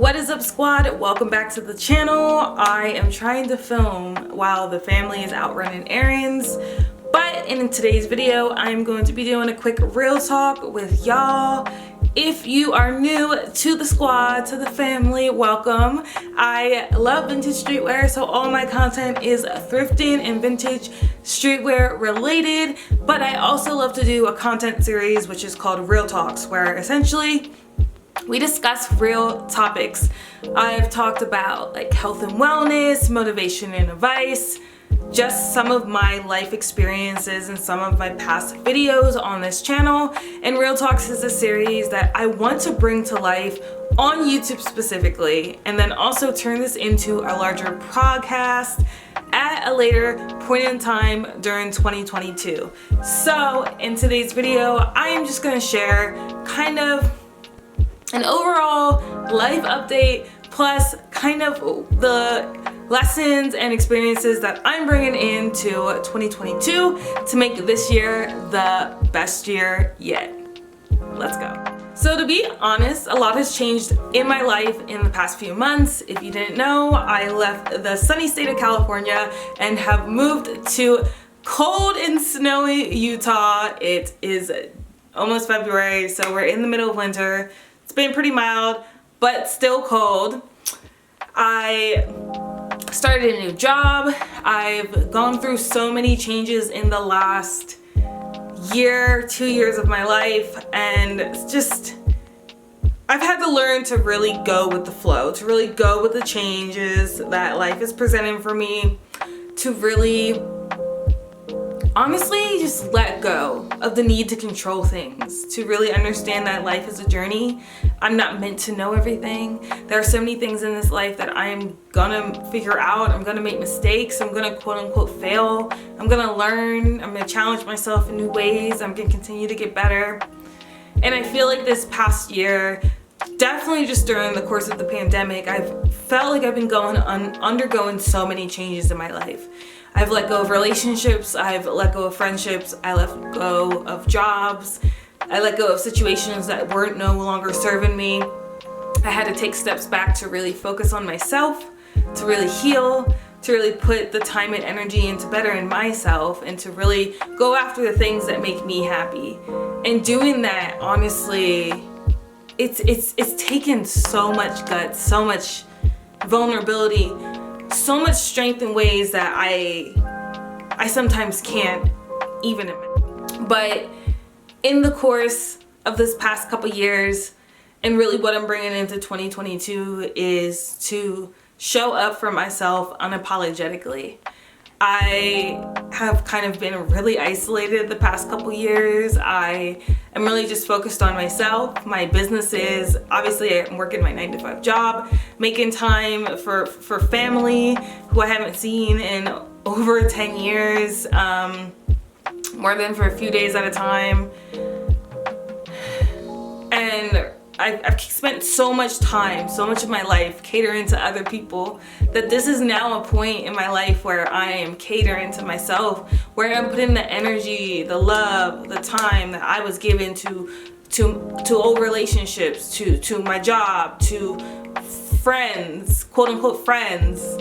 What is up, squad? Welcome back to the channel. I am trying to film while the family is out running errands, but in today's video I'm going to be doing a quick real talk with y'all. If you are new to the squad, to the family, welcome. I love vintage streetwear, so all my content is thrifting and vintage streetwear related, but I also love to do a content series which is called Real Talks, where essentially we discuss real topics. I've talked about like health and wellness, motivation and advice, just some of my life experiences and some of my past videos on this channel. And Real Talks is a series that I want to bring to life on YouTube specifically, and then also turn this into a larger podcast at a later point in time during 2022. So in today's video, I am just going to share kind of an overall life update, plus kind of the lessons and experiences that I'm bringing into 2022 to make this year the best year yet. Let's go. So to be honest, a lot has changed in my life in the past few months. If you didn't know, I left the sunny state of California and have moved to cold and snowy Utah. It is almost February, so we're in the middle of winter. It's been pretty mild, but still cold. I started a new job. I've gone through so many changes in the last year, 2 years of my life, and it's just, I've had to learn to really go with the flow, to really go with the changes that life is presenting for me, to really honestly just let go of the need to control things, to really understand that life is a journey. I'm not meant to know everything. There are so many things in this life that I'm gonna figure out. I'm gonna make mistakes. I'm gonna quote unquote fail. I'm gonna learn. I'm gonna challenge myself in new ways. I'm gonna continue to get better. And I feel like this past year, definitely just during the course of the pandemic, I've felt like I've been undergoing so many changes in my life. I've let go of relationships, I've let go of friendships, I let go of jobs, I let go of situations that weren't no longer serving me. I had to take steps back to really focus on myself, to really heal, to really put the time and energy into bettering myself, and to really go after the things that make me happy. And doing that, honestly, it's taken so much guts, so much vulnerability, so much strength in ways that I sometimes can't even admit. But in the course of this past couple years, and really what I'm bringing into 2022, is to show up for myself unapologetically. I have kind of been really isolated the past couple years. I am really just focused on myself, my businesses. Obviously, I'm working my 9-to-5 job, making time for family who I haven't seen in over 10 years, more than for a few days at a time. And I've spent so much time, so much of my life catering to other people, that this is now a point in my life where I am catering to myself, where I'm putting the energy, the love, the time that I was given to old relationships, to my job, to friends, quote unquote friends.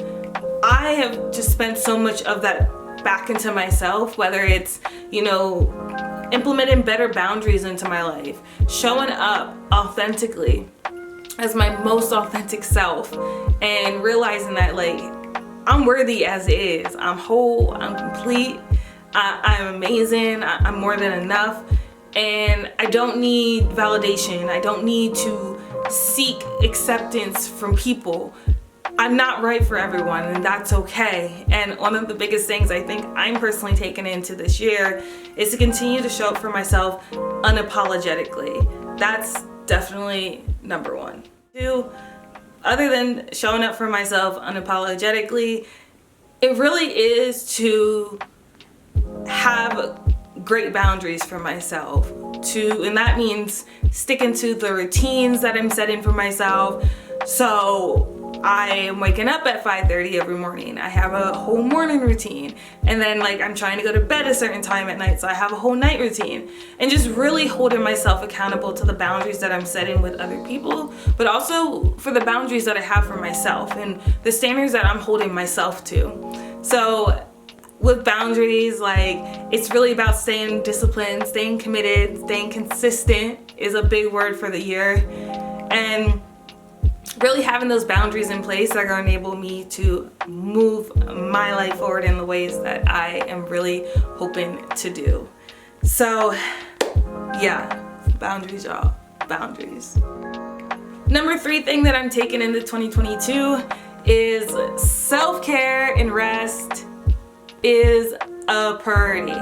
I have just spent so much of that back into myself, whether it's, implementing better boundaries into my life, showing up authentically as my most authentic self, and realizing that like I'm worthy as is. I'm whole, I'm complete, I'm amazing, I'm more than enough, and I don't need validation. I don't need to seek acceptance from people. I'm not right for everyone, and that's okay. And one of the biggest things I think I'm personally taking into this year is to continue to show up for myself unapologetically. That's definitely number one. Two, other than showing up for myself unapologetically, it really is to have great boundaries for myself. And that means sticking to the routines that I'm setting for myself. So I am waking up at 5:30 every morning. I have a whole morning routine. And then like I'm trying to go to bed a certain time at night, so I have a whole night routine. And just really holding myself accountable to the boundaries that I'm setting with other people, but also for the boundaries that I have for myself and the standards that I'm holding myself to. So with boundaries, like, it's really about staying disciplined, staying committed, staying consistent is a big word for the year. And really having those boundaries in place that are going to enable me to move my life forward in the ways that I am really hoping to do. So yeah, boundaries, y'all, boundaries. Number 3 thing that I'm taking into 2022 is self-care and rest is a priority.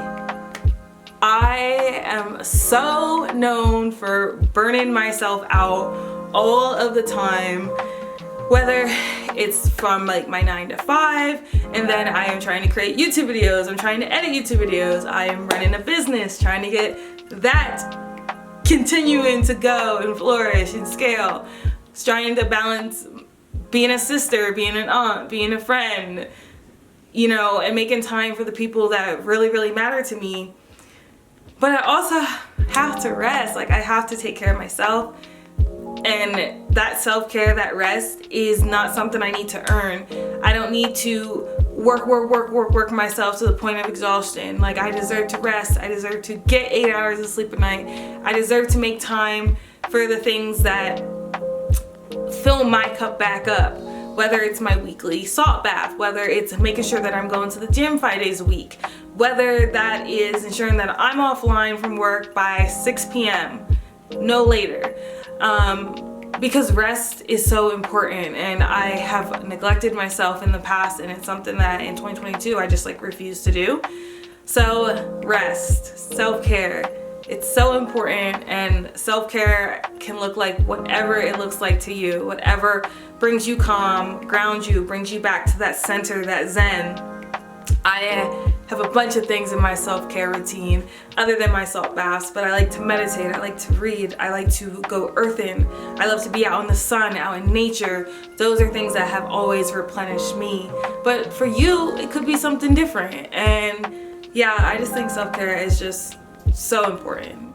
I am so known for burning myself out all of the time, whether it's from like my 9 to 5 and then I am trying to create YouTube videos, I'm trying to edit YouTube videos, I am running a business, trying to get that continuing to go and flourish and scale, trying to balance being a sister, being an aunt, being a friend, you know, and making time for the people that really, really matter to me. But I also have to rest. Like, I have to take care of myself. And that self-care, that rest is not something I need to earn. I don't need to work myself to the point of exhaustion. Like, I deserve to rest. I deserve to get 8 hours of sleep a night. I deserve to make time for the things that fill my cup back up. Whether it's my weekly salt bath, whether it's making sure that I'm going to the gym 5 days a week, whether that is ensuring that I'm offline from work by 6 p.m., no later. Because rest is so important, and I have neglected myself in the past, and it's something that in 2022 I just like refuse to do. So rest, self-care, it's so important, and self-care can look like whatever it looks like to you, whatever brings you calm, grounds you, brings you back to that center, that zen. I have a bunch of things in my self-care routine other than my salt baths, but I like to meditate, I like to read, I like to go earthing, I love to be out in the sun, out in nature. Those are things that have always replenished me. But for you, it could be something different. And yeah, I just think self-care is just so important.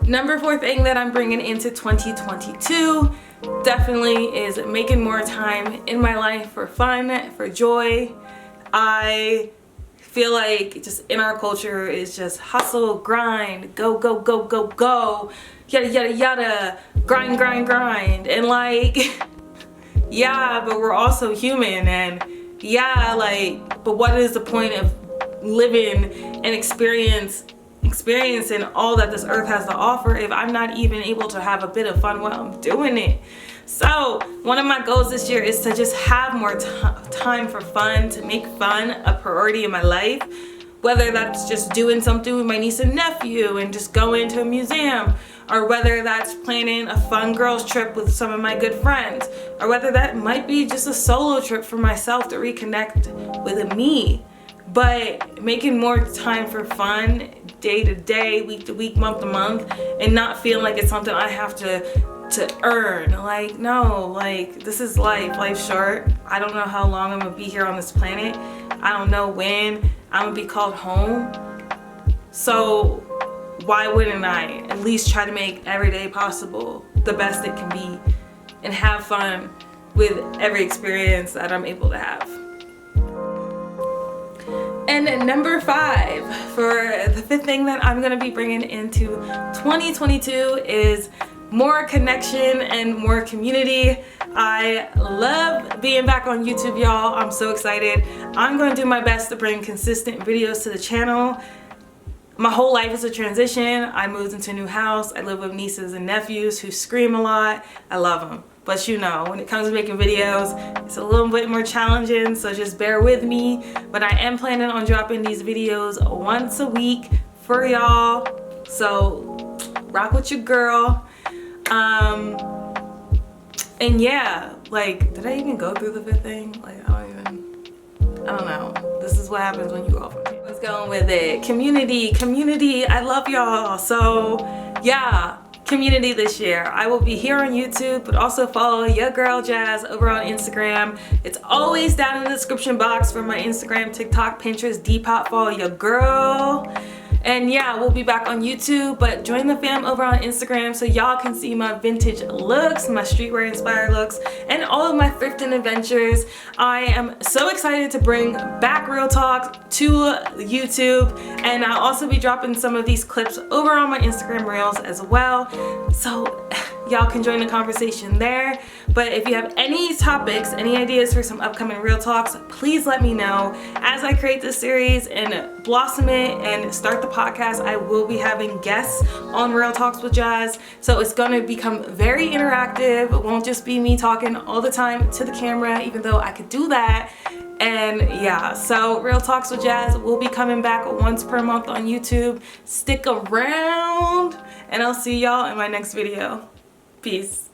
Number 4 thing that I'm bringing into 2022 definitely is making more time in my life for fun, for joy. I feel like just in our culture is just hustle, grind, go, go, go, go, go, yada, yada, yada, grind, grind, grind. And like, yeah, but we're also human, and yeah, like, but what is the point of living and experiencing all that this earth has to offer if I'm not even able to have a bit of fun while I'm doing it? So one of my goals this year is to just have more time for fun, to make fun a priority in my life, whether that's just doing something with my niece and nephew and just going to a museum, or whether that's planning a fun girls trip with some of my good friends, or whether that might be just a solo trip for myself to reconnect with me. But making more time for fun day to day, week to week, month to month, and not feeling like it's something I have to earn. Like, no, like, this is life. Life's short. I don't know how long I'm gonna be here on this planet. I don't know when I'm gonna be called home. So why wouldn't I at least try to make every day possible the best it can be and have fun with every experience that I'm able to have. And number 5, for the 5th thing that I'm gonna be bringing into 2022 is more connection and more community. I love being back on YouTube, y'all. I'm so excited. I'm going to do my best to bring consistent videos to the channel. My whole life is a transition. I moved into a new house. I live with nieces and nephews who scream a lot. I love them. But you know, when it comes to making videos, it's a little bit more challenging, so just bear with me. But I am planning on dropping these videos once a week for y'all. So rock with your girl. And yeah, like, did I even go through the 5th thing? Like, I don't know. This is what happens when you go off on Let's go with it. Community, I love y'all. So yeah, community this year. I will be here on YouTube, but also follow your girl Jazz over on Instagram. It's always down in the description box for my Instagram, TikTok, Pinterest, Depop. Follow your girl. And yeah, we'll be back on YouTube, but join the fam over on Instagram so y'all can see my vintage looks, my streetwear inspired looks, and all of my thrifting adventures. I am so excited to bring back Real Talk to YouTube, and I'll also be dropping some of these clips over on my Instagram Reels as well. So y'all can join the conversation there. But if you have any topics, any ideas for some upcoming Real Talks, please let me know. As I create this series and blossom it and start the podcast, I will be having guests on Real Talks with Jazz. So it's going to become very interactive. It won't just be me talking all the time to the camera, even though I could do that. And yeah, so Real Talks with Jazz will be coming back once per month on YouTube. Stick around, and I'll see y'all in my next video. Peace.